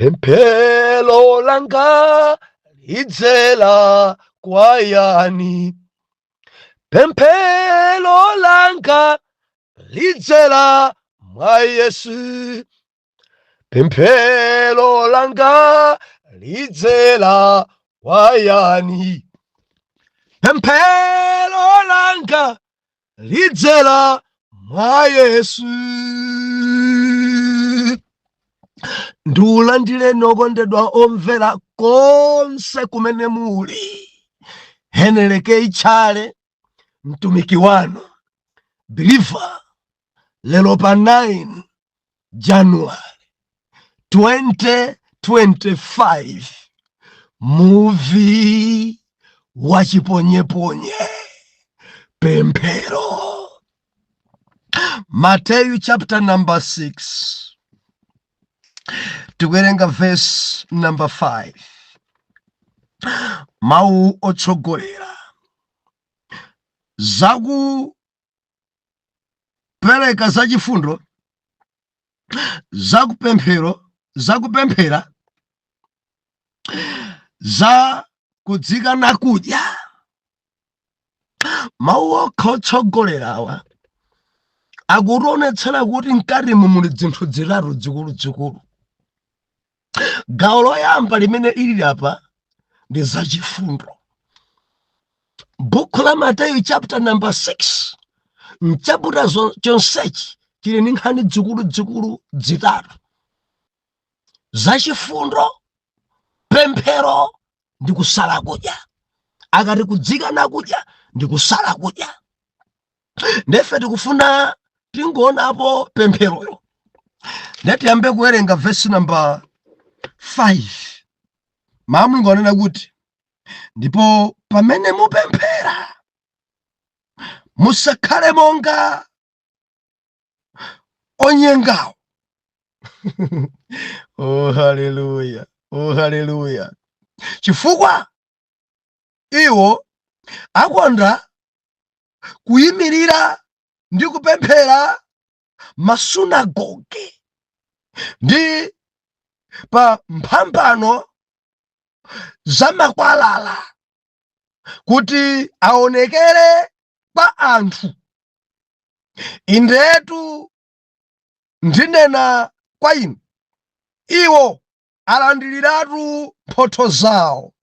pemphero langa lidzera kwa yani, pemphero langa lidzera mwa Yesu, pemphero langa lidzera kwa yani, pemphero langa lidzera mwa Yesu. Ndiulandire okondedwa omvera konse kumene muli. Heneleke Ichale, mtumiki wanu, believer, lero pa 9 January 2025, movie wachiponyeponye, pemphero. Matthew chapter number 6. Tikuwerenga verse number 5. Mawu otsogolera zakupereka zachifundo, zakupemphera, za kudzika nakudya. Mawu okha otsogolerawa akutionetsera kuti mkatimu muli zinthu zitatu zikuluzikulu. Gawo loyamba limene ili apa ndi zachifundo. Buku la Mateyu chapter number 6, mchaputa chonsechi chili ndi nkhani zikuluzikulu zitatu: zachifundo, pemphero ndi kusala kudya. Akati kudzika nakudya ndi kusala kudya. Ndefe tikufuna tingonapo pempheroyo. Ndiyambe kuwerenga verse number 5. Mawu ngonena kuti, ndipo pamene mupemphera musakhale monga onyengawo. Oh haleluya, oh haleluya. Chifukwa iwo akonda kuyimirira ndi kupemphera masunagoge ndi pa mphambano za makwalala kuti aonekere kwa anthu. Indetu ndinena kwa inu, iwo alandiriratu mphotho zawo.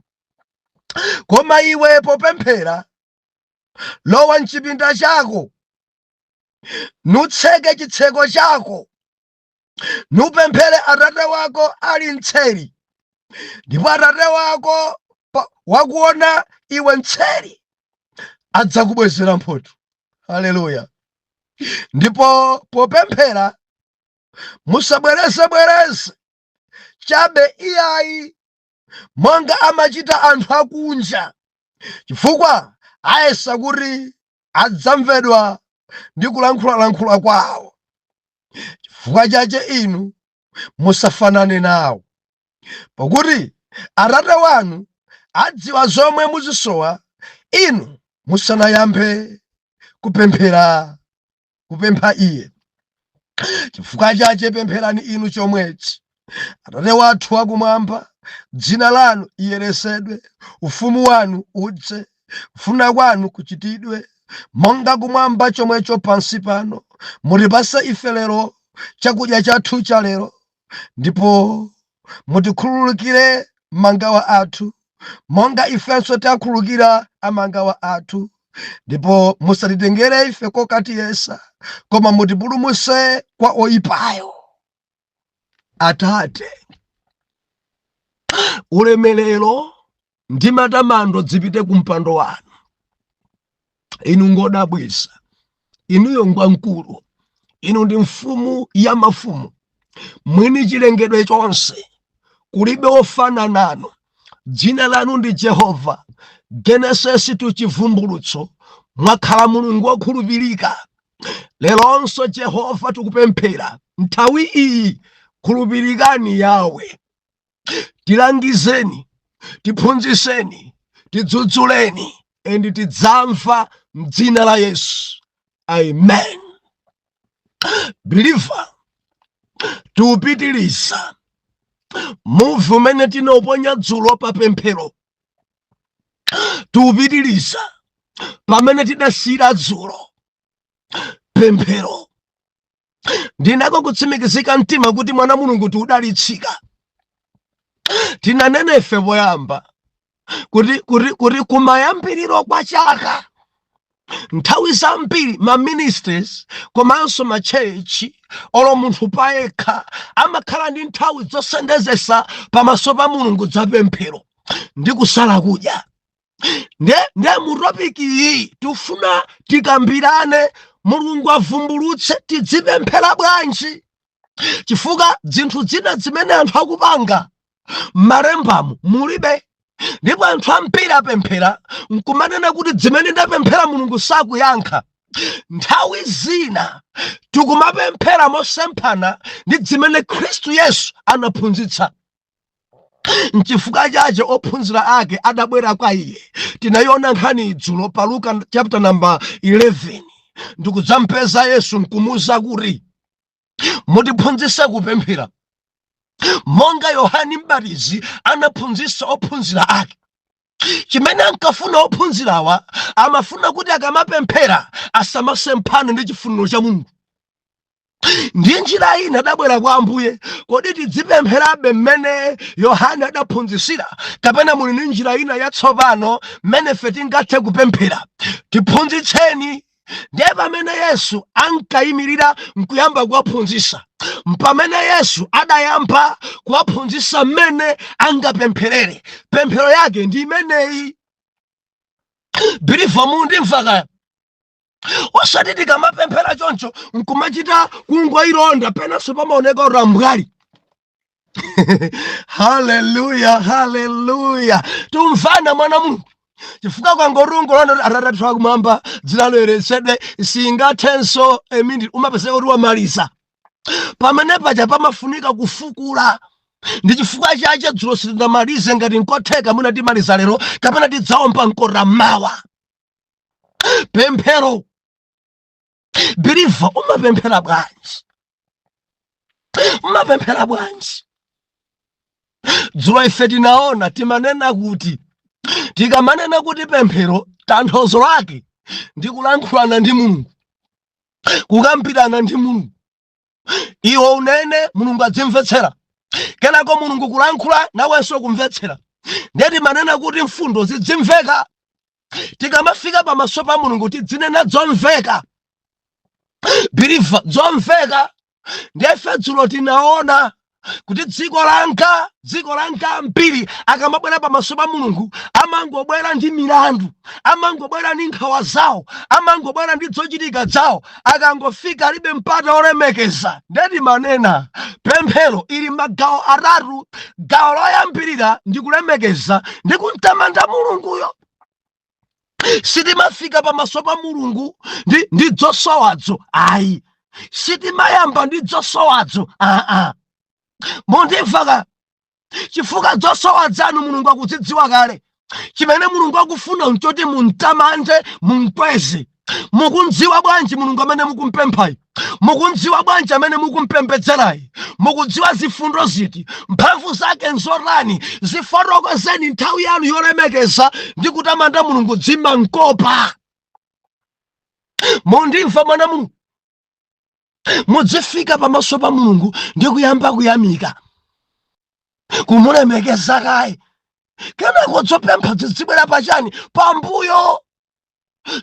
Koma iwe popemphera, lowa m'chipinda chako, nutseke chitseko chako, nupemphere Atate wako ali mtseri, ndipo Atate wako wakuona iwe mtseri adzakubwezera mphotho. Haleluya. Ndipo popemphera musabwereze chabe iyayi monga amachita anthu akunja, chifukwa ayesa kuti adzamvedwa ndi kulankhula kwawo. Chifukwa chache inu musafanane nawo, pakuti Atate wanu adziwa zomwe muzisowa inu musanayambe kupempha Iye. Chifukwa chache pempherani inu chomwechi: Atate wathu wakumwamba, dzina lanu liyeresedwe, ufumu wanu udze, kufuna kwanu kuchitidwe monga kumwamba chomwecho pansi pano. Mutipatse ife lero chakudya chathu cha lero, ndipo mutikhululukire mangawa athu monga ifenso takhululukira amangawa athu, ndipo musatitengere ife kokatiyesa, koma mutipulumutse kwa oyipayo. Atate, ulemerero ndi matamando zipite ku mpando wanu. Inu ngodabwitsa, inuyo ngwamkulu, inu ndi mfumu ya mafumu, mwini chilengedwe chonse, kulibe wofanana nanu. Dzina lanu ndi Jehova, Genesisi tu chivumbulutso, mwakhala Mulungu wokhulupirika. Leronso Jehova tikupemphera, nthawi iyi khulupirikani Yawe. Tilangizeni, tiphunzitseni, tidzudzuleni, and tidzamva m'dzina la Yesu. Amen. Believer, tiupitiliza muvi umene tinoponya dzulo pa pemphero tiupitiriza pamene tidasiyira dzulo pemphero. Ndinako kutsimikizika mtima kuti mwana Mulungu tiudalitsika. Tinanena ife poyamba kuti kumayambiriro kwa chaka nthawi zambiri ma ministers komanso ma church olo munthu payekha amakhala ndi nthawi zosendezesa pamaso pa Mulungu za pemphero ndi kusala kudya. Nde mu topiki iyi tifuna tikambirane Mulungu avumbulutse tidzipemphera bwanji, chifukwa zinthu zina zimene anthu akupanga m'malembamo mulibe. Ndipo anthu ambiri apemphera nkumanena kuti zimene ndapemphera Mulungu sakuyankha. Nthawi zina tikumapemphera mosemphana ndi zimene Khristu Yesu anaphunzitsa. Nchifukwa chache ophunzira ake adabwera kwa iye. Tinayiona nkhani dzulo pa Luka chapter number 11. Ndikudzamupeza Yesu nkumuwuza kuti mutiphunzitse kupemphera monga Yohane M'batizi anaphunzitsa ophunzira ake. Chimene ankafuna ophunzirawa amafuna kuti akamapemphera asamasemphane ndi chifuniro cha Mulungu. Ndi njira ina adabwera kwa Ambuye, kodi tidzipempherabe mmene Yohane adaphunzitsira kapena muli ndi njira ina yatsopano mmene ife tingathe kupemphera? Tiphunzitseni. Ndiye pamene Yesu ankayimirira nkuyamba kuwaphunzitsa, pamene Yesu adayamba kuwaphunzitsa mmene angapempherere, pemphero yake ndi imeneyi. Biliva mundimva kaya? Osati tikamapemphera choncho nkumachita kungoyironda penanso pamaoneka rambwali. Haleluya, haleluya. Tumvana mwana Mulungu. Chifukwa kwangorungolana Atate kumwamba dzina loyeretsedwe singathenso emindi umapezeka kuti wamaliza. Pamene paja pamafunika kufukula. Ndi chifukwa chache dzulo sitinamalize ngati nkotheka mwina timaliza lero kapena tidzaomba nkora mawa. Pemphero. Biliva umapemphera bwanji? Umapemphera bwanji? Dzulo ife tinaona timanena kuti tikamanena kuti pemphero tanthauzo lake ndi kulankhulana ndi Mulungu, kukambirana ndi Mulungu. Iwo unene Mulungu adzimvetsera, kenako Mulungu kulankhula nawenso kumvetsera. Ndiye timanena kuti mfundo zidzimveka. Tikamafika pamaso pa Mulungu tidzinena zomveka. Biliva zomveka. Ndiye ife dzulo tinaona kuti dziko langa mbiri akamabwera pamaso pa Mulungu amangobwera ndi milandu, amangobwera ndi nkhawa zawo, amangobwera ndi zochitika zawo, akangofika alibe mpata olemekeza. Ndeti manena pemphero ili magawo atatu. Gawo loyambirira ndi kulemekeza ndi kumtamanda Mulunguyo. Sitimafika pamaso pa Mulungu ndi zosowazo ayi. Sitimayamba ndi zosowazo Mundimva chifukwa zosowa zanu Mulungu akuzidziwa kale. Chimene Mulungu akufuna nchoti muntamande, munkweze. Mukundziwa bwanji Mulungu amene mukumpemphayi? Mukundziwa bwanji amene mukumpembedzerayi? Mukudziwa zifundo ziti, mphamvu zake nzotani? Zifotokozeni nthawi yanu yolemekeza ndi kutamanda Mulungu dzima nkopa. Mundimva mwana Mulungu? Mudzifika pamaso pa Mulungu ndi kuyamba kuyamika, kumulemekeza kaye. Kenako zopempha zizibwera pachani? Pambuyo.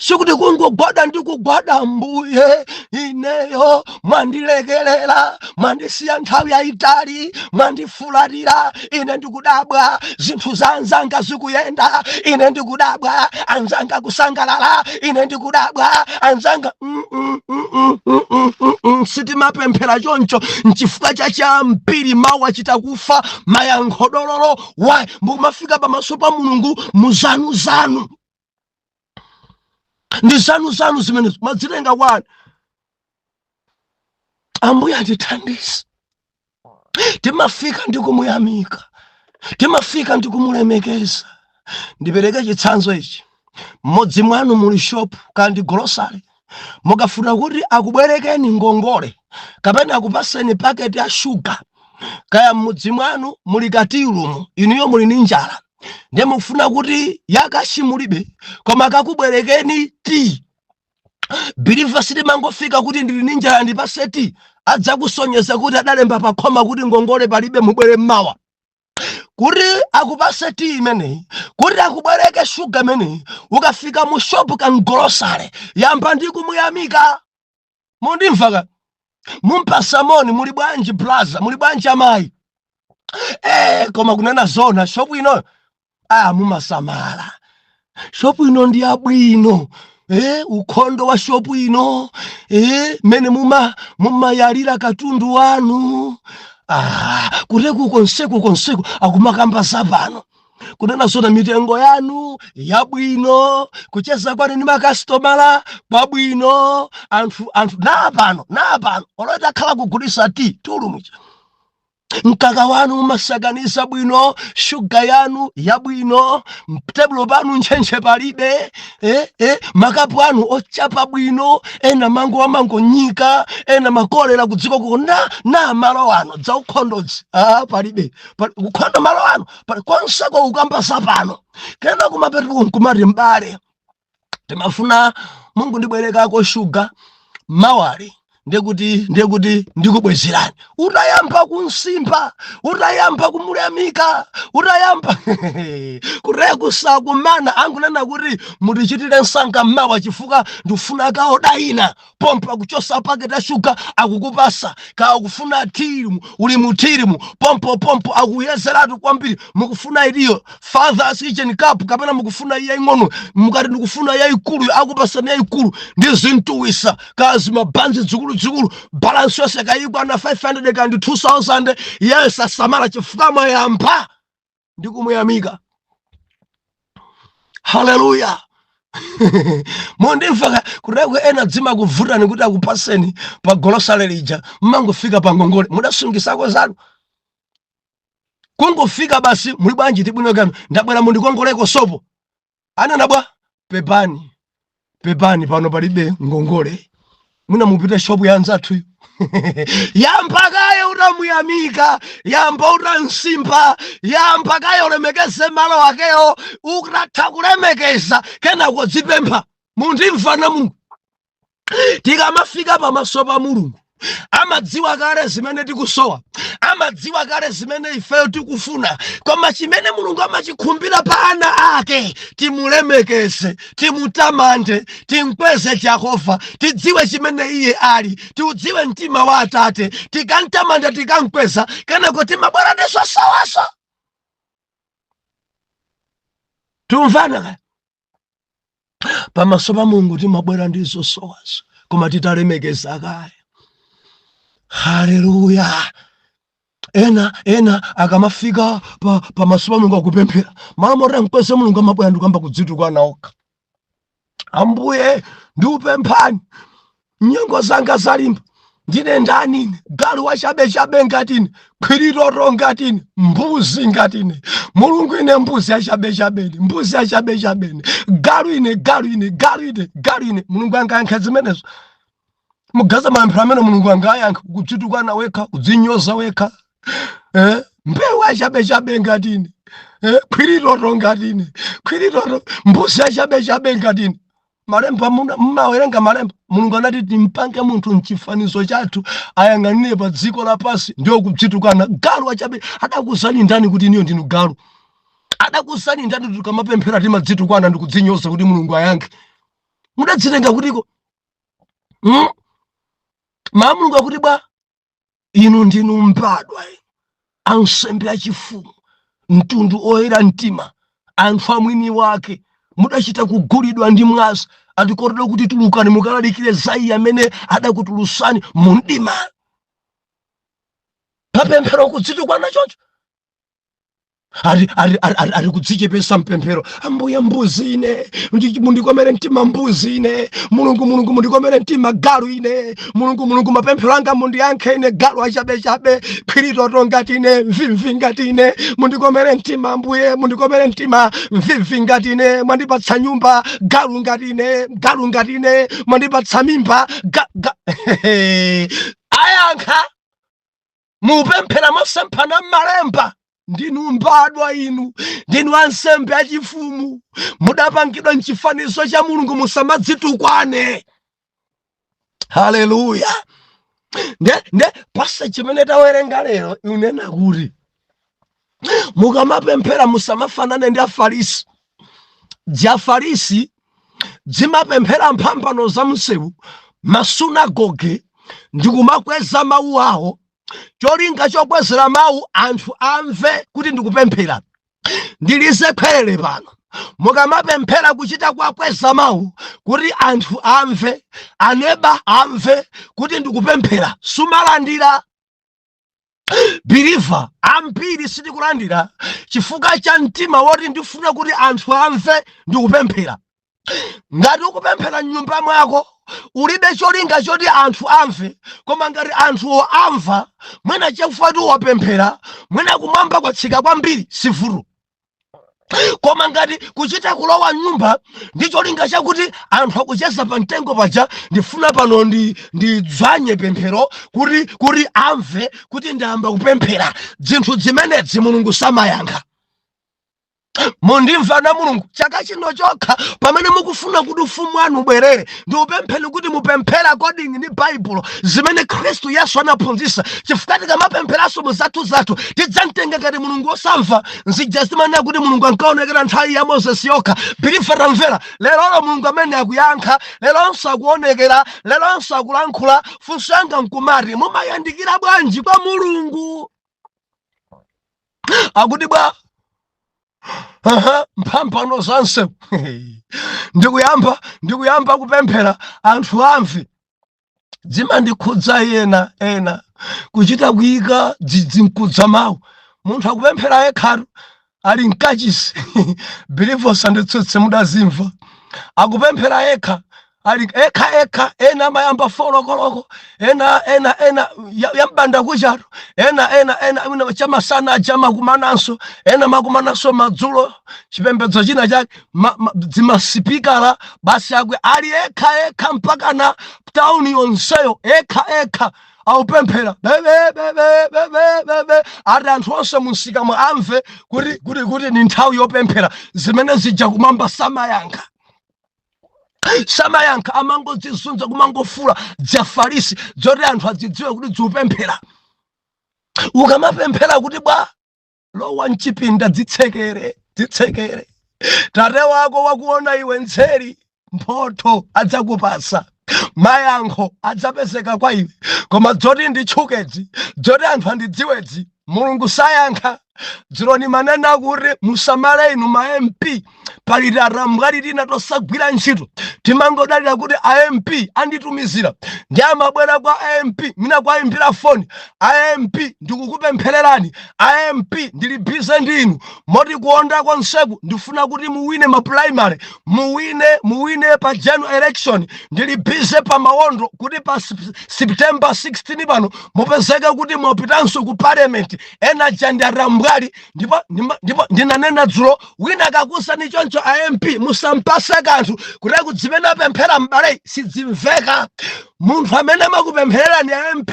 Sikuti kungogwada ndi kugwada, Mbuye ineyo mwandilekelela, mwandisiya nthawi yayitali, mwandifulatira, ine ndikudabwa, zinthu za anzanga zikuyenda, ine ndikudabwa, anzanga kusangalala, ine ndikudabwa, anzanga sitimapemphera choncho. Nchifukwa cha mpiri mawu achita kufa mayankhodololo. Why? Mumafika pamaso pa Mulungu muzanu ndi zanu zimene mazitenga wanu. Ambuye atithandize. Timafika ndi kumuyamika, timafika ndi kumulemekeza. Ndipereke chitsanzo ichi. Mmodzi mwanu muli shop kandi grocery, mukafuna kuti akubwerekeni ngongole kapena akupaseni packet ya sugar, kaya m'mudzi mwanu muli katilumu, inuyo muli ndi njala, ndiye mufuna kuti yakashi mulibe, koma kakubwerekeni ti. Biliva silimangofika kuti ndili ndi njala ndipase ti, adzakusonyeza kuti adalemba pa khoma kuti ngongole palibe mubwere mmawa. Kuti akupase ti imeneyi, kuti akubwereke shuga imeneyi, ukafika mu shopu kangolosale yamba ndi kumuyamika. Mundimva? Mumpasa moni, muli bwanji blaza, muli bwanji amayi. Koma kunena zona shopu ino mumasamala. Shopu ino ndi yabwino. Ukhondo wa shopu ino. Mene mumayalira katundu wanu. Kuteku konseku akumakamba sapano. Kunena zona mitengo yanu yabwino, kucheza kwani ni makastomala kwabwino, anthu napano olota khala kugulisa ti tulumucha. Mkaka wanu masaganisa bwino, shuga yanu yabwino, tebulo panu nchenche palibe, makapu anu ochapa bwino, ena mango nyika, ena makolera kudziko kuko na malo ano za ukhondodzi. Palibe. Ukhondo malo ano, konseko ukamba sapano. Kena kumapetu kumati mbale. Timafuna Mungu ndibwerekako shuga mawali. Ndekuti ndikubwezerani. Utayamba kunsimba, utayamba kumuyamika, utayamba kurekusa kumana angunena kuti mutichitire nsanga mmawa chifuka ndifuna kawo daina pompa kuchosa paketa shuga akukupasa kawo kufuna tirimu uli mutirimu pompo akuyezeratu kwambiri mukufuna iliyo father's kitchen cup kapena mukufuna iya ing'ono mukati ndikufuna ya ikulu akupasa ya ikulu ndi zintuwisa kazi mabanzi dzukulu balance yose kayikwa na 500 kandi 2000 yes asamala chifuka mayamba ndikumuyamika. Hallelujah. Mondimva kureko ena dzima kuvuta nikuti akupaseni pa golosale lija mmangofika pa ngongole mudasungisako zanu kungofika basi muli bwanji tibwino kanu ndabwera mundikongoleko sopo anena bwa pepani pano palibe ngongole muna mupita shopu ya nzathu yamba kaye utamuyamika yamba utansimba yamba kaye ulemekeze malo akeyo utatha kulemekeza kena kudzipempha mundimva na Mungu tikamafika pamaso pa Mulungu amadziwa kale zimene tikusowa amadziwa kale zimene ifeyo tikufuna koma chimene Mulungu amachikhumbira pa ana ake timulemekeze timutamande timkweze Jehova tidziwe chimene iye ali tiudziwe mtima wa Atate tikantamanda tikankweza kenako timabwera ndiso sawaso tumvana pamaso pa Mulungu timabwera ndizo sawaso koma titalemekeza kale. Hallelujah. Ena akamafika pa masupa Mulungu akupemphera malo mota mkwese Mulungu amabwera ndikamba kudzitukwa naokha. Ambuye ndiupemphani nyengo zanga zalimba ndine ndani galu wachabe ngatini khwiriro ngatini mbuzi ngatini Mulungu ine mbuzi achabe mbuzi achabe galu ine Mulungu angayankha zimenezo mugaza mampha amene Mulungu angayankha kudzitukwa na wekha kudzinyoza wekha mbewu achabe ngatini khwiriro ngatini mbuzi achabe ngatini malemba mmawerenga malemba Mulungu anati timpange munthu mchifanizo chathu ayang'anire pa dziko lapansi ndio kudzitukana galu achabe adakusani ndani kuti niyo ndinu galu adakusani ndani tukamapemphera timadzitukana ndikudzinyoza kuti Mulungu ayankhe mudadzitenga kutiko Mulungu akuti bwa inu ndinu mbadwa ansembe achifumu mtundu oyera mtima anthu amwini wake mudachita kugulidwa ndi mwazi atikorera kuti tulukani mukalalikire za iye amene adakutulusani mu mdima papemphero kudzitukwana choncho ari kudzichepesa mpemphero ambuye mbuzi ine mundikomere mtima mbuzi ine Mulungu mundikomere mtima galu ine Mulungu mapemphero anga mundiyankhe ine galu achabe khwiriro ngati ine mvivi ngati ine mundikomere mtima ambuye mundikomere mtima mvivi ngati ine mwandipatsa nyumba galu ngati ine mwandipatsa mimba ayankha mupemphera mosemphana m'malemba. Ndinu mbadwa inu, ndinu ansembe achifumu, mudapangidwa m'chifanizo cha Mulungu, musamadzitukwane. Haleluya. Ne pasa chimene tawerenga lero unena kuti mukamapemphera musamafanane ndi Afarisi. Afarisi dzimapemphera mphambano za msewu, masunagoge, ndi kumakweza mawu awo. Cholinga chokwezera mawu anthu amve kuti ndikupemphera. Ndilize khwerere pano, mukamapemphera kuchita kwakweza mawu kuti anthu amve, aneba amve kuti ndikupemphera, sumalandira. Believer ambiri sitikulandira chifukwa cha mtima woti ndifuna kuti anthu amve ndikupemphera. Ngati ukupemphera m'nyumba mwako ulibe cholinga choti anthu amve, koma ngati anthu amva, mwina chifukwa kuti wapemphera, mwina kumwamba kwatsika kwambiri, sivuru. Koma ngati kuchita kulowa nyumba ndi cholinga chakuti anthu akucheza pa mtengo paja, ndifuna pano ndidzanye pemphero kuti amve kuti ndayamba kupemphera, zinthu zimenezi Mulungu samayankha. Mundimva na Mulungu chaka chino chokha pamene mukufuna kuti ufumu wanu ubwerere, ndi upempheni kuti mupemphera according ni Bible zimene Khristu Yesu anaphunzitsa. Chifukwa tikamapempheranso muzathu tidzamtenga ngati Mulungu osamva. Nzija zimanena kuti Mulungu ankaonekera nthawi ya Moses yokha. Believer tamvera, lero Mulungu amene akuyankha, leronso akuonekera, leronso akulankhula. Funso yanga nkumati, mumayandikira bwanji kwa Mulungu? Akuti bwa mphambano za msewu ndikuyamba kupemphera anthu amve. Dzimandikhudza ena kuchita kuyika dzidzimkudza mawu. Munthu akupemphera yekhatu ali mkachisi. Believer sanditsutse mudazimva. Akupemphera yekha ali eka ena mayamba folokoloko, ena yambanda kuchatu, ena chamasana chamakumananso, ena makumananso madzulo, chipembedzo china chake zimasipikala basi akwe ali eka mpaka na town yonseyo eka aupemphera bebe ati anthu onse musika mwa amve kuti ni nthawi yopemphera. Zimene zija kumamba samayankha. Amangodzizunza kumangofula Afarisi zoti anthu adzidziwe kuti dziupemphera. Ukamapemphera kuti bwa lowa mchipinda dzitsekere. Tate wako wakuona iwe ntseri, mphotho adzakupasa, mayankho adzapezeka kwa iwe. Koma dzoti nditchukezi, dzoti anthu andidziwezi, Mulungu sayankha. Dzironi manena kuti musamale inu ma MP pali arambwali lina tosagwira ntchito. Timangodalira kuti AMP anditumizira, ndi amabwera kwa AMP mina kwayimbira foni, AMP ndikukupemphererani, AMP ndili bize ndinu, moti kuonda kwa nseku ndifuna kuti muwine ma primary, muwine pa general election, ndili bize pa mawondo kuti pa September 16 pano mupezeke kuti mwapitanso ku parliament. Ena jandi arambwali ndipo ndinanena dzulo, wina akakusani choncho AMP musampase kanthu kuti kudzimene apemphera m'bale sidzimveka. Munthu amene makupemphererani AMP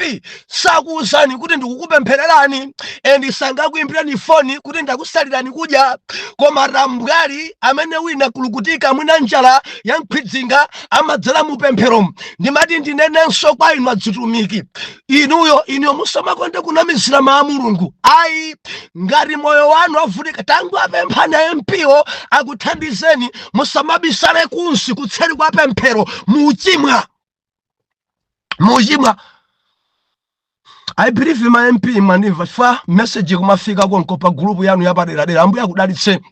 sakuwuzani kuti ndikukupemphererani, endi sangakuyimbirani foni kuti ndakusalirani kudya. Koma rambwali amene wina kulukutika mwina njala ya mkhwidzinga amadzera mupempheromu. Ndimati ndinenenso kwa inu adzitumiki, inuyo musamakonde kunamizira mawu a Mulungu. Ayi, ngati moyo wanu avutika tangu apemphani AMPwo akuthandizeni, musamabisale kunsi kutseri kwa pemphero muchimwa. I believe in my MP manimva fa message kumafika konko pa group yanu yapadera ambuye akudalitseni.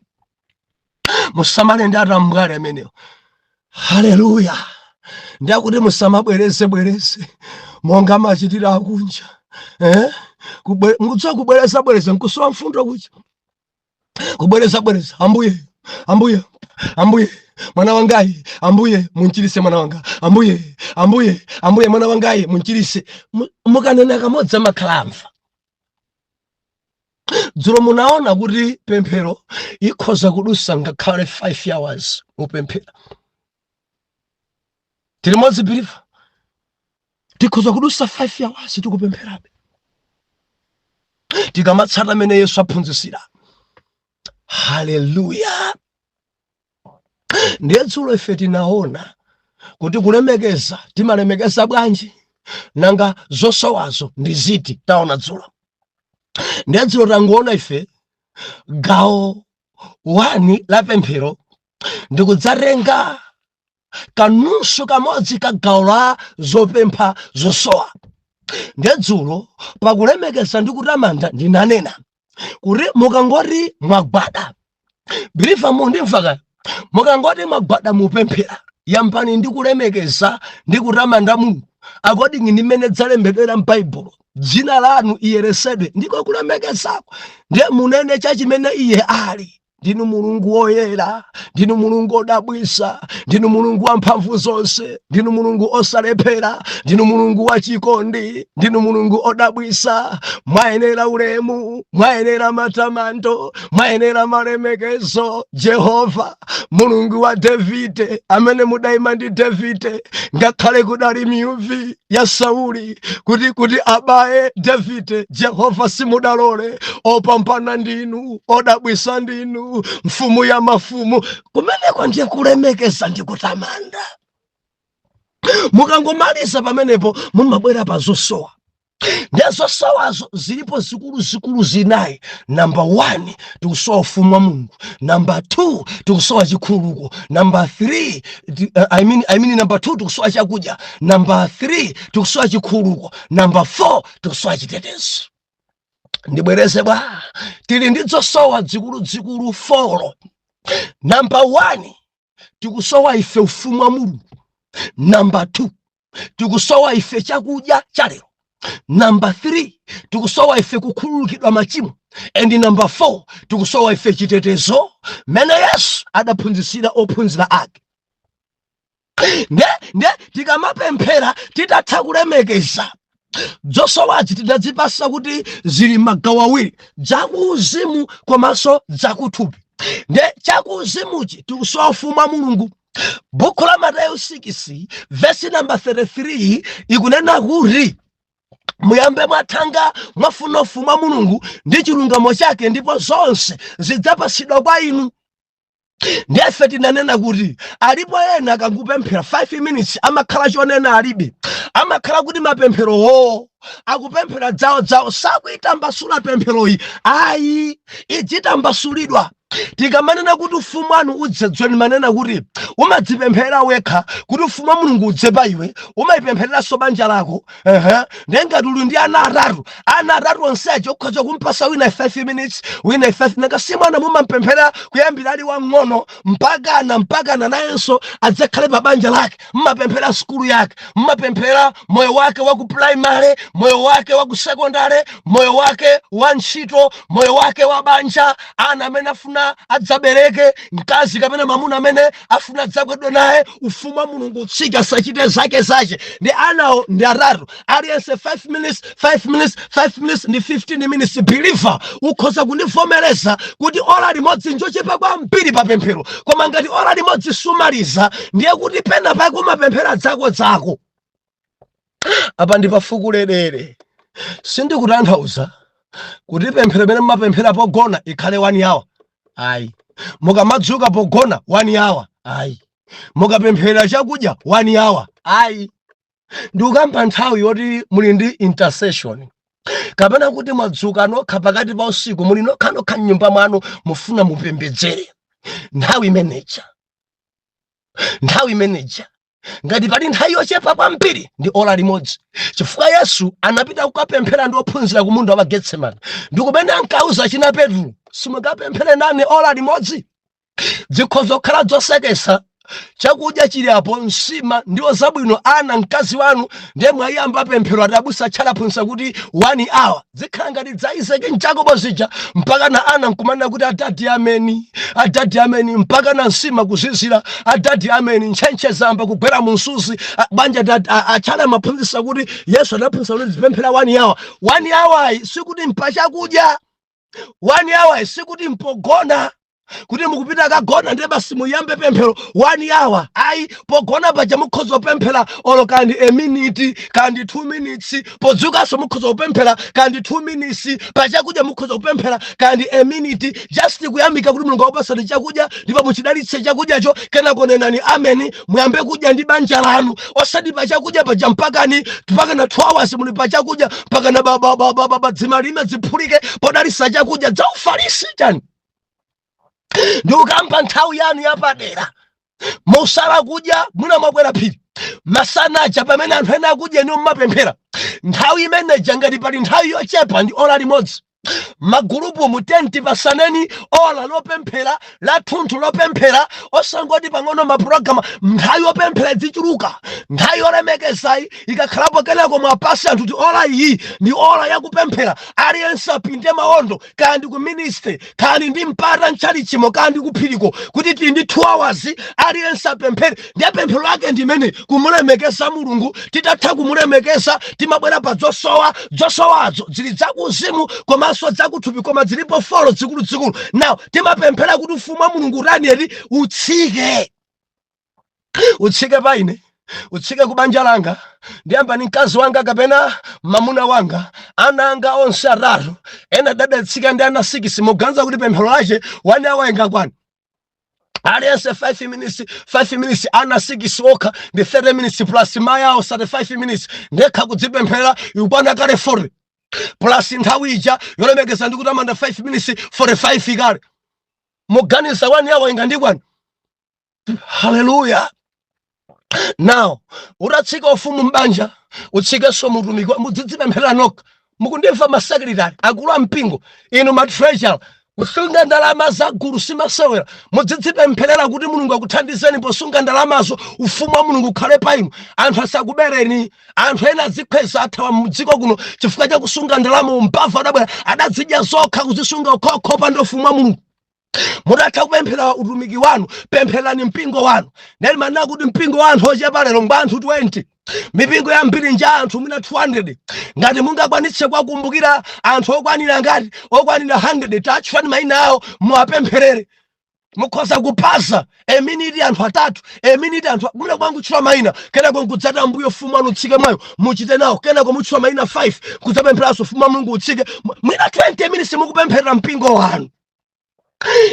Musamale ndi arambwali amenewo. Haleluya. Ndakuti musamabwereze monga machitira akunja. Ngutsa kubwereza nkusowa mfundo kucha. Kubwereza ambuye mwana wangayi, ambuye munchirise mwana wanga, ambuye mwana wangayi munchirise. Mukanena kamodza makhalamva. Dzulo munaona kuti pemphero ikhoza kudusa ngakhale 5 hours upemphera. Tilimodzi biliva tikhoza kudusa 5 hours tikupempherabe. tikamatsata mene Yesu aphunzitsira. Haleluya. Ndiye dzulo ife tinaona kuti kulemekeza timalemekeza bwanji, nanga zosowazo ndi ziti taona dzulo. Ndiye dzulo tangoona ife gawo 1 la pemphero ndikudzatenga kanunso kamodzi ka gawo la zopempha zosowa. Ndiye dzulo pakulemekeza ndi kutamanda ndinanena kuti mukangoti mwagwada, biliva mundimvaka, mukangoti mwagwada mupemphera, yambani ndi kulemekeza ndi kutamanda Mulungu. Akodi ndimene dzalembedwera m'Baibulo, dzina lanu iyeresedwe ndiko kulemekezako. Ndiye munene chachimene Iye ali. Ndinu Mulungu woyera, ndinu Mulungu odabwisa, ndinu Mulungu wamphamvu zonse, ndinu Mulungu osalephera, ndinu Mulungu wachikondi, ndinu Mulungu odabwisa. Mwayenera ulemu, mwayenera matamando, mwayenera malemekezo. Jehova Mulungu wa Davide, amene mudayima ndi Davide ngakhale kudali myuvi ya Sauli kuti abaye Davide. Jehova simudalole, opambana ndinu, odabwisa ndinu, mfumu ya mafumu. Kumeneko ndiye kulemekeza ndi kutamanda. Mukangomaliza pamenepo mumabwera pa zosowa. Ndiye zosowazo zilipo zikulu zinayi. Number 1 tikusowa ufumu wa Mulungu. Number 2 tikusowa chikhululuko. Number 3 number 2 tikusowa chakudya. Number 3 tikusowa chikhululuko. Number 4 tikusowa chitetezo. Ndibwereze bwa tili ndi zosowa zikulu 4. Number 1 tikusowa ife ufumu wa Mulungu. Number 2 tikusowa ife chakudya cha lero. Number 3 tikusowa ife kukhululukidwa machimo. And number 4 tikusowa ife chitetezo mene Yesu adaphunzitsira ophunzira ake. Ne tikamapemphera titatha kulemekeza, zosowazi tidazipasa kuti zili magawo awiri, zakuuzimu komanso zakuthupi. Nde chakuuzimuchi tikusowa ufumu wa Mulungu. Buku la Mateyu 6 verse number 33 ikunena kuti muyambe mwathanga mwafuna ufumu wa Mulungu ndi chilungamo chake, ndipo zonse zidzapasidwa kwa inu. Ndiye tinanena kuti alipo ena akangupemphera 5 minutes amakhala chonena alibe, amakhala kuti mapemphero wo akupemphera dzawo sakuitambasula pempheroyi. Ayi, idzitambasulidwa. Tikamanena kuti ufumu wanu udzedzweni, manena kuti umadzipemphera wekha kuti ufumu wa Mulungu udze pa iwe, umayipemphereranso banja lako. Ngati uli ndi ana atatu onsecho ukhoza kumpasa wina 5 minutes, wina 5. Nanga si mwana mumampemphera kuyambira ali wang'ono mpakana nayenso adzakhale pa banja lake. Mmapemphera skulu yake, mmapemphera moyo wake wa ku primary, moyo wake wa ku secondary, moyo wake wa ntchito, moyo wake wa banja, ana amene afuna adzabereke, mkazi kapena mamuna amene afuna adzakwedwe naye. Ufumu wa Mulungu utsika sachite zake ndi anawo ndi atatu, aliyense 5 minutes, 5 minutes, 5 minutes ndi 15 minutes. Believer ukhoza kundivomereza kuti ora limodzi njochepa kwambiri pa pemphero, koma ngati ora limodzi sumaliza ndiye kuti pena pake umapemphera dzako. Apa ndi pafukulelere. Sindikutanthauza kuti pemphero mene mumapemphera pogona ikhale 1 hour. Ayi. Mukamadzuka pogona 1 hour. Ayi. Mukapemphera chakudya 1 hour. Ayi. Ndikukamba nthawi yoti muli ndi intercession, kapena kuti mwadzuka nokha pakati pa usiku muli nokha m'nyumba mwanu mufuna mupembedzere. Nthawi imeneja ngati pali nthawi yochepa kwambiri ndi ora limodzi, chifukwa Yesu anapita kukapemphera ndi ophunzira ku munda wa Getsemani. Ndikumene ankauza china Petro, simukapemphere nane ora limodzi? Zikhoza kukhala zosekesa, chakudya chili apo, nsima ndiwo zabwino, ana mkazi wanu ndiye mwayamba pemphero adabusa chalaphunsa kuti 1 hour. Zikhala ngati dzaiseke mchakopo zija mpaka na ana nkumanena kuti adadi ameni, mpaka na nsima kuzizira adadi ameni, ntchentche zamba kugwera mu nsuzi. Banja achala maphunzisa kuti Yesu adaphunsa kuti zipemphera 1 hour. 1 hour sikuti mpachakudya, 1 hour sikuti mpogona. kuti mukupita kagona ndiye basi muyambe pemphero 1 hour. Ayi, pogona paja mukhoza kupemphera olo kandi a minute kandi 2 minutes, podzukanso mukhoza kupemphera kandi 2 minutes, pachakudya mukhoza kupemphera kandi a minute, just kuyamika kuti Mulungu akupasani chakudya ndipo muchidalitse chakudyacho, kenako nenani amen, muyambe kudya ndi banja lanu. Osati pachakudya paja mpakana 2 hours muli pachakudya mpakana dzima lime ziphulike podalitsa chakudya za ufarisi chani. Ndikukamba nthawi yanu yapadera musala kudya mwina mwakwera phiri masanaja pamene anthu ena akudya niwo mmapemphera. Nthawi imeneja ngati pali nthawi yochepa ndi ola limodzi, magulupu mu tenti pasaneni ola lopemphera la thunthu lopemphera, osangoti pang'ono mapulogalamu. Nthawi yopemphera zichuluka, nthawi yolemekezayi ikakhalapo kenako mwapasi anthu kuti ola iyi ndi ola yakupemphera. Aliyense apinde maondo kandi ku ministry kandi ndi mpata mchalichimo kandi kuphiriko kuti tili ndi 2 hours aliyense apemphere. Ndiye pemphero lake ndimene kumulemekeza Mulungu. Titatha kumulemekeza timabwera pa zosowazo zili zakuzimu komanso zakuthupi, koma zilipo folo zikulu. Now timapemphera kuti ufumu wa Mulungu Danieli utsike pa ine, utsike ku banja langa, ndiyamba ni mkazi wanga kapena mamuna wanga, ana anga onse 3, ena dadatsika ndi ana 6. Muganza kuti pemphero lache 1 hour ingakwana. Aliyense 5 minutes, ana 6 okha ndi 30 minutes plus maya o 35 minutes. Ndekha kudzipemphera ikwana kale 40 plus nthawi ija yolemekeza ndi kutamanda 5 minutes 45 ikale. Muganiza 1 hour ingandikwana. Hallelujah. Now uratsika ufumu mbanja, utsikeso mutumiki, mudzipemphera nokha. Mukundimva masekretary akulu ampingo, inu matreasure, kusunga ndalama zagulu simasewera. Mudzipempherera kuti Mulungu akuthandizeni posunga ndalamazo, ufumu wa Mulungu ukhale pa inu. Anthu asakubereni, anthu ena azikhweza athawa mdziko kuno chifukwa cha kusunga ndalama. Umpava adabwera adazidya zokha kuzisunga ukhopa ndi ufumu wa Mulungu. Mudatha kupemphera utumiki wanu, pempherani mpingo wanu. Ndeli manena kuti mpingo wanu ochepa lero ngwa anthu 20, mipingo yambiri nja anthu mwina 200. Ngati mungakwanitse kukumbukira anthu okwanira ngati okwanira 100, tachifani mayina awo muwapempherere. Mukhoza kupasa a minute anthu 3, a minute anthu mwina kwangu tchula mayina, kenako nkudzata mbuyo ufumu wanu utsike mwayo muchite nawo, kenako mutchula mayina 5 kudzapempheranso ufumu wa Mulungu utsike. Mwina 20 minutes mukupempherera mpingo wanu.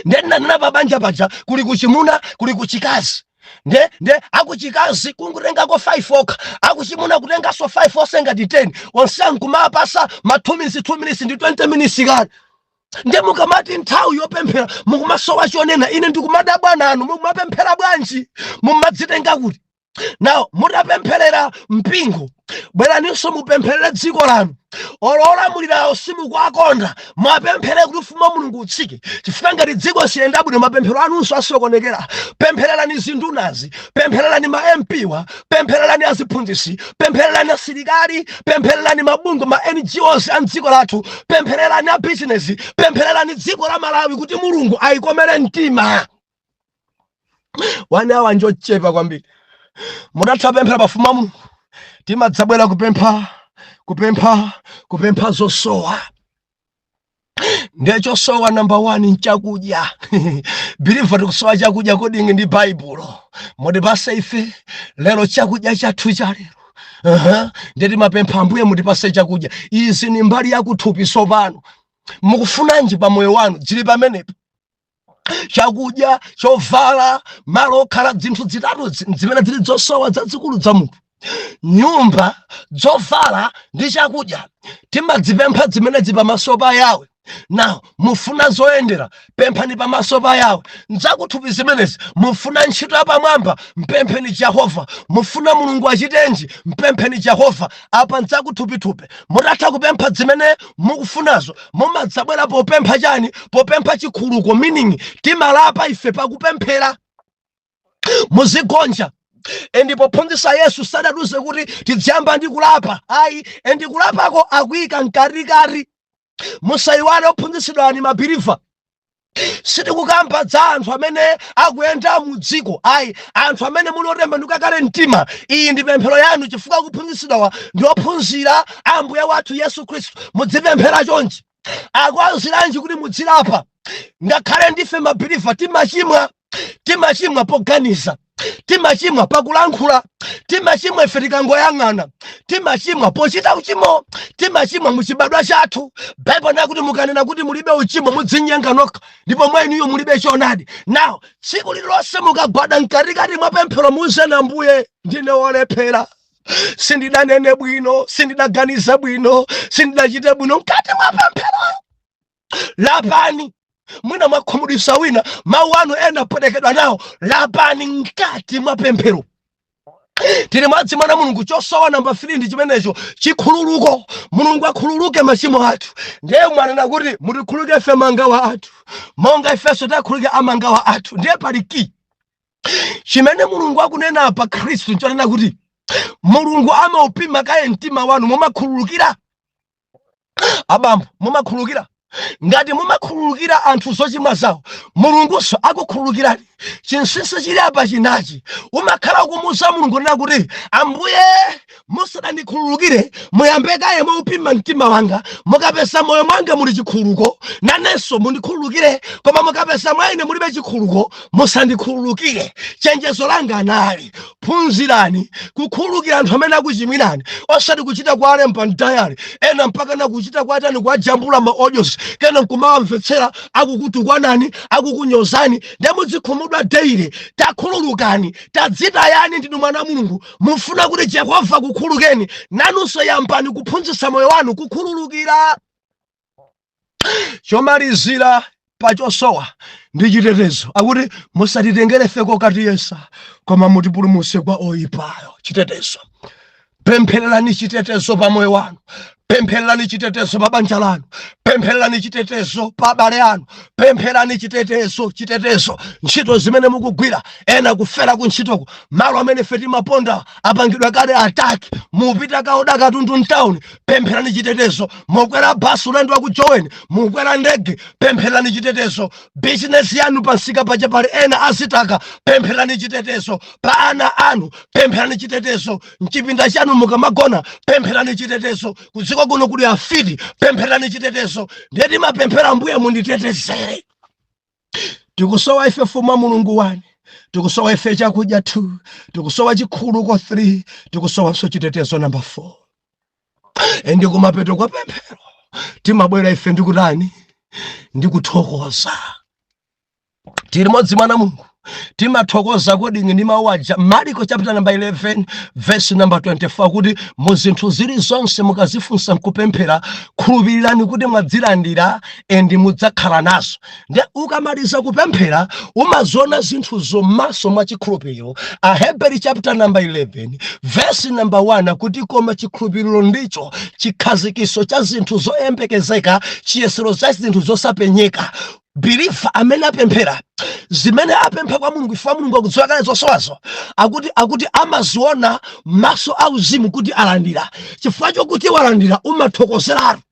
Ndena napa banja paja kuli kuchimuna kuli kuchikazi. Nde akuchikazi kungurengako 5 okha, akuchimuna kutengaso 5 osengati 10. Onsanku mapasa ma 2 minutes ndi 20 minutes kale. Nde mukamati nthawi yopemphera mukumasowa chonena, ine ndikumadabwa nanu mukumapemphera bwanji, mumadzitenga kuti. Now mutapempherera mpingo, bweraninso mupempherere dziko lanu. Olamulirawo simukwakonda, mwapemphere kuti ufumu wa Mulungu utsike. Chifukwa ngati dziko siyenda bwino mapemphero anunso asokonekera. Pemphererani zindunazi, pemphererani ma MPwa, pemphererani aziphunzitsi, pemphererani asilikali, pemphererani mabungwe ma NGOs a dziko lathu, pemphererani a business, pemphererani dziko la Malawi kuti Mulungu ayikomere mtima. 1 hour njochepa kwambiri. Mudatha pemphera pafumu wa Mulungu, timadzabwera kupempha zosowa. Ndiye chosowa number 1 nchakudya. Believe tikusowa chakudya kodi ndi Baibulo. Mutipase ife lero chakudya chathu cha lero. Ndiye mapempha Ambuye mutipase chakudya. Izi ni mbali yakuthupi sopano. Mukufunanji pa moyo wanu zili pamenepo. Chakudya, chovala, malo okhala, zinthu zitatu zimene zili zosowa zazikulu za munthu. Nyumba, zovala ndi chakudya. Timadzipempha zimene zili pamaso pa Yawe. Now mufuna zoyendera, pemphani pamaso pa Yawe. Nzakuthupi zimenezi, mufuna ntchito yapamwamba, mpempheni Jehova. Mufuna Mulungu achitenji, mpempheni Jehova. Apa nzakuthupi-thupi. Mutatha kupempha zimene mukufunazo, mumadzabwera popempha chani? Popempha chikhuluko, meaning timalapa ife pakupemphera. Muzigonja. Ndipo phunzitsa Yesu sadaduze kuti tidziyamba ndi kulapa. Ayi, kulapako akuyika mkatikati. Musayiwale ophunzitsidwani mabeliva. Sitikukamba za anthu amene akuyenda mu dziko. Ayi, anthu amene muli otemba ndikakale mtima. Iyi ndi pemphero yanu chifukwa kuphunzitsidwa ndi ophunzira Ambuye wathu Yesu Khristu. Mudzipemphera chonchi. Akuwuziranji kuti mudzilapa. ngakhale ndife mabhiliva timachimwa poganiza, timachimwa pakulankhula, timachimwa ife tikangoyang'ana, timachimwa pochita uchimo, timachimwa muchibadwa chathu. Baibulo nakuti mukanena kuti mulibe uchimo mudzinyenga nokha, ndipo mwa inuyo mulibe choonadi. Now tsiku lililonse mukagwada mkatikati mwa pemphero muze na Ambuye, ndine wolephera, sindidanene bwino, sindidaganiza bwino, sindidachite bwino. Mkati mwa pemphero lapani, mwina mwakhumudwitsa wina, mawu anu ena aperekedwa nawo, lapani mkati mwa pemphero. Tili mwadzi mwana Mulungu, chosowa namba 3 ndi chimenecho, chikhululuko. Mulungu akhululuke machimo athu. Ndiye mwanena kuti mutikhululuke ife mangawa athu monga ifenso takhululuka amangawa athu. Ndiye pali ki chimene Mulungu akunena apa Khristu, nchonena kuti Mulungu amaupima kaye mtima wanu. Mumakhululukira abambo, mumakhululukira. Ngati mumakhululukira anthu zochimwa zawo, Mulunguso akukhululukirani. Chinsinsi chili apa chinachi, umakhala kumuza Mulungu nena kuti Ambuye musadandikhululukire, muyambe kaye mwaupima mtima wanga. Mukapeza moyo mwanga muli chikhululuko, nanenso mundikhululukire. Koma mukapeza mwa ine mulibe chikhululuko, musandikhululukire. Chenjezo langa anali, phunzirani kukhululukira anthu amene akuchimwirani, osati kuchita kwa alemba mtayali ena mpaka na kuchita kwa atani kwa jambula ma audios, kena nkumawamvetsera akukutukwanani, akukunyozani. Ndiye muzikhumudwa daily. Takhululukani, tadzitayani, ndinu mwana Mulungu, mufuna kuti Jehova kukhululukeni, nanunso yambani kuphunzitsa moyo wanu kukhululukira. Chomalizira pachosowa ndi chitetezo, akuti musatitengere feko katiyesa, koma mutipulumutse kwa oyipayo. Chitetezo, pemphererani chitetezo pa moyo wanu, pemphererani chitetezo pa banja lanu, pemphererani chitetezo pa abale anu, pemphererani chitetezo ntchito zimene mukugwira, ena kufera ku ntchitoko. Malo amene ife timaponda apangidwa kale ataki, mupita kaoda katundu mtown, pemphererani chitetezo. Mukwera basi ulendo wa kujoweni, mukwera ndege, pemphererani chitetezo. Business yanu pansika paja pali ena asitaka, pemphererani chitetezo. Pa ana anu, pemphererani chitetezo. Mchipinda chanu mukamagona, pemphererani chitetezo. Kuziko kuno kuli afiti, pemphererani chitetezo. Ndiye timapemphera Ambuye munditetezere. Tikusowa ife fuma Mulungu wani, tikusowa ife chakudya 2, tikusowa chikhululuko 3, tikusowa so chitetezo number 4. Endi kumapeto kwa pemphero timabwera ife ndikutani, ndikuthokoza. Tili modzi mwana Mulungu, timathokoza kodi ndi mawu aja Marko chapter number 11 verse number 24, kuti muzinthu zili zonse mukazifunsa nkupemphera, khulupirirani kuti mwadzilandira endi mudzakhala nazo. Ndiye ukamaliza kupemphera umaziona zinthu zomaso mwa chikhulupiriro. Aheberi chapter number 11 verse number 1, kuti koma chikhulupiriro ndicho chikhazikiso cha zinthu zoyembekezeka, chiyesero cha zinthu zosapenyeka. Believer amene apemphera zimene apempha kwa Mulungu, ifa Mulungu akudziwa kale zosowazo, akuti amaziona maso auzimu kuti alandira. Chifukwa chokuti walandira umathokozeratu.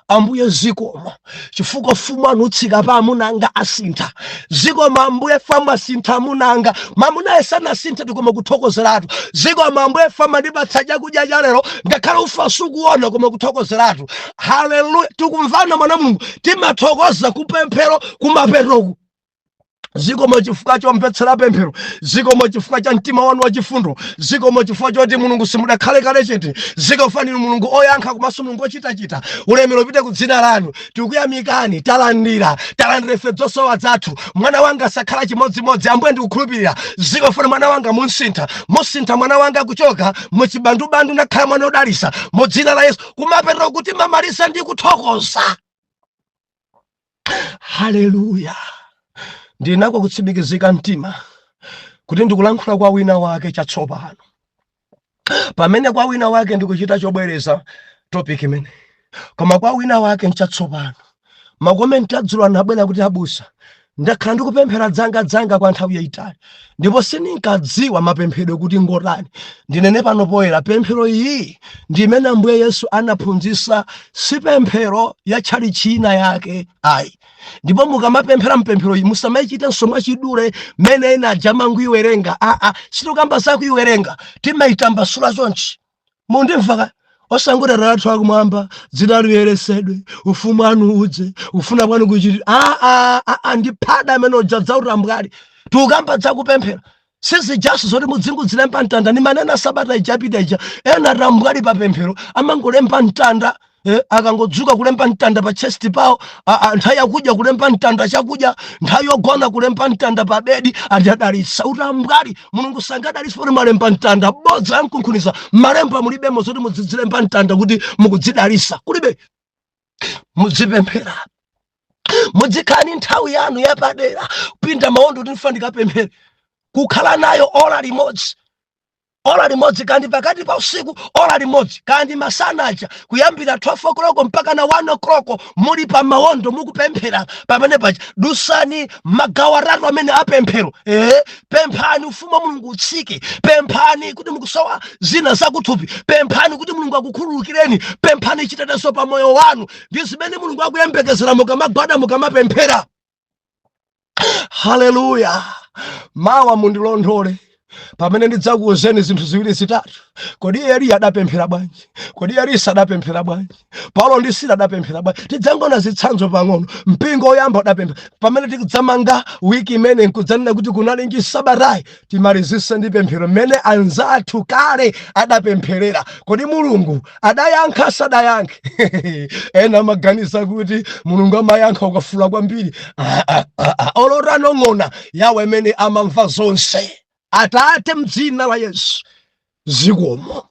Ambuye zikomo chifukwa fumu anutsika pa amunanga asintha. Zikomo Ambuye famu asintha amunanga, mamuna esana asintha tikoma kuthokozeratu. Zikomo Ambuye famu ndibatsa chakudya cha lero, ngakhale ufa sukuona koma kuthokozeratu. Haleluya. Tikumvana mwana Mulungu, timathokoza kupemphero kumaperoku. Zikomo chifukwa chomvetsera pemphero, zikomo chifukwa cha mtima wanu wachifundo, zikomo chifukwa choti Mulungu simudakhale kale chete, zikomo Mulungu oyankha komanso Mulungu ochitachita. Ulemerero upite ku dzina lanu. Tikuyamikani, talandira ife zosowa zathu. Mwana wanga sakhala chimodzimodzi, Ambuye ndikukhulupirira. Zikomo mwana wanga musintha mwana wanga kuchoka muchibandubandu nakhala mwana odalisa mu dzina la Yesu. Kumapeto kuti mamalisa ndi kuthokoza. Haleluya. Ndinako kutsimikizika mtima kuti ndikulankhula kwa wina wake chatsopano. Pamene kwa wina wake ndikuchita chobwereza topic imene, koma kwa wina wake nchatsopano. Makomenti adzulo anabwera kuti abusa, ndakhala ndikupemphera dzanga kwa nthawi yayitali, ndipo sindinkadziwa mapemphero kuti ngotani. Ndinene pano poyera, pemphero iyi ndi imene Ambuye Yesu anaphunzitsa, si pemphero ya tchali china yake ayi. Ndipo mukamapemphera mpemphero iyi musamachite nsomwa chidule mene ena ajamangu iwerenga. Sitikamba za kuiwerenga, timaitambasula chonchi. Mundimva osangura ratu akumwamba dzina liyeresedwe ufumu wanu udze ufuna kwanu kuchitika ndiphada amene odzadza utambwali tukamba dzakupemphera sisi jaso zoti mudzingudzilemba mtanda ni manena sabata ijapita ija ena rambwali pa pemphero amangolemba mtanda akangodzuka kulemba mtanda pa chest pawo nthawi yakudya kulemba mtanda chakudya nthawi yogona kulemba mtanda pa bedi adadalitsa utambwali mulungu sangadalitsa poti malemba mtanda bodza yankunkhuniza malemba mulibemo zoti mudzidzilemba mtanda kuti mukudzidalitsa kulibe mudzipemphera mudzikani nthawi yanu yapadera kupinda mawondo kuti ndifa ndikapemphere kukhala nayo ola limodzi kandi pakati pa usiku ola limodzi kandi masanacha kuyambira 12 o'clock mpaka na 1 o'clock muli pa mawondo mukupemphera pamene paja dusani magawo atatu amene apemphero pemphani ufumu wa mulungu utsike pemphani kuti mukusowa zina zakuthupi pemphani kuti mulungu akukhululukireni pemphani chitetezo pa moyo wanu ndi zimene mulungu akuyembekezera mukamagwada mukamapemphera. Haleluya. Mawa mundilondole pamene ndidzakuwuzeni zinthu ziwiri zitatu. Kodi Eliya adapemphera bwanji? Kodi Elisa adapemphera bwanji? Paulo ndi Sila adapemphera bwanji? Tidzangona zitsanzo pang'ono. Mpingo oyamba udapemphera. Pamene tikudzamanga wiki imene nkudzanena kuti kunali ndi sabatayi timalizise ndi pemphero mmene anzathu kale adapempherera. Kodi Mulungu adayankha sadayankhe? Ena maganiza kuti Mulungu amayankha ukafula kwambiri. Olorano ng'ona yawe amene amamva zonse. Atate mdzina la Yesu zikomo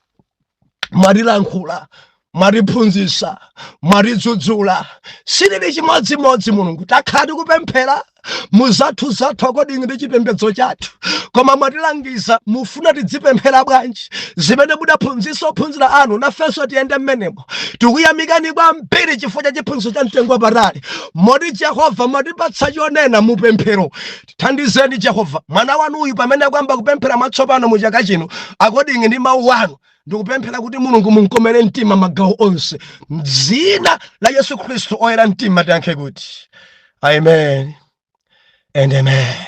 mwatilankhula mwatiphunzitsa mwatidzudzula silili chimodzimodzi Mulungu takhala tikupemphera muzathu kodi ndi chipembedzo chathu koma mwatilangiza mufuna tidzipemphera bwanji zimene mudaphunzitsa ophunzira anu nafenso tiyende mmenemo tikuyamikani kwambiri chifukwa cha chiphunzitso cha mtengo wapatali moti Jehova mwatipatsa chonena mupemphero tithandizeni Jehova mwana wanu uyu pamene akuyamba kupemphera mwatsopano mu chaka chino akodingi ndi mawu anu ndikupemphera kuti Mulungu munkomere mtima magawo onse m'dzina la Yesu Khristu oyera mtima tiyankhe kuti amen and amen.